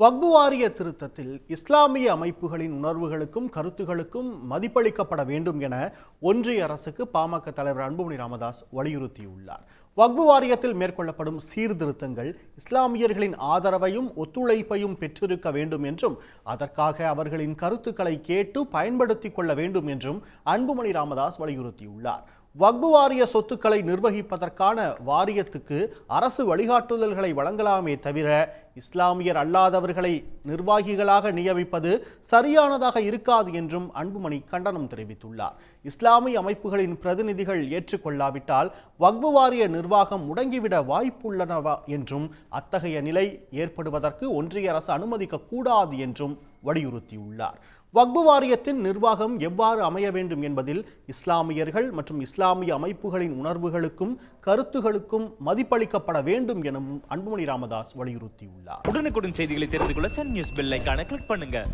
வக்பு வாரிய திருத்தத்தில் இஸ்லாமிய அமைப்புகளின் உணர்வுகளுக்கும் கருத்துகளுக்கும் மதிப்பளிக்கப்பட வேண்டும் என ஒன்றிய அரசுக்கு பாமக தலைவர் அன்புமணி ராமதாஸ் வலியுறுத்தியுள்ளார். வக்பு வாரியத்தில் மேற்கொள்ளப்படும் சீர்திருத்தங்கள் இஸ்லாமியர்களின் ஆதரவையும் ஒத்துழைப்பையும் பெற்றிருக்க வேண்டும் என்றும் அதற்காக அவர்களின் கருத்துக்களை கேட்டு பயன்படுத்திக் கொள்ள வேண்டும் என்றும் அன்புமணி ராமதாஸ் வலியுறுத்தியுள்ளார். வக்பு வாரிய சொத்துக்களை நிர்வகிப்பதற்கான வாரியத்துக்கு அரசு வழிகாட்டுதல்களை வழங்கலாமே தவிர இஸ்லாமியர் அல்லாதவர்களை நிர்வாகிகளாக நியமிப்பது சரியானதாக இருக்காது என்றும் அன்புமணி கண்டனம் தெரிவித்துள்ளார். இஸ்லாமிய அமைப்புகளின் பிரதிநிதிகள் ஏற்றுக்கொள்ளாவிட்டால் வக்பு வாரிய நிர்வாகம் முடங்கிவிட வாய்ப்புள்ளனவா என்றும் அத்தகைய நிலை ஏற்படுவதற்கு ஒன்றிய அரசு அனுமதிக்க கூடாது என்றும் வலியுறுத்தியுள்ளார். வக்பு வாரியத்தின் நிர்வாகம் எவ்வாறு அமைய வேண்டும் என்பதில் இஸ்லாமியர்கள் மற்றும் இஸ்லாமிய அமைப்புகளின் உணர்வுகளுக்கும் கருத்துகளுக்கும் மதிப்பளிக்கப்பட வேண்டும் எனவும் அன்புமணி ராமதாஸ் வலியுறுத்தியுள்ளார். உடனுக்குடன் செய்திகளை தெரிந்து கொள்ள சன் நியூஸ் பெல் ஐகானை கிளிக் பண்ணுங்க.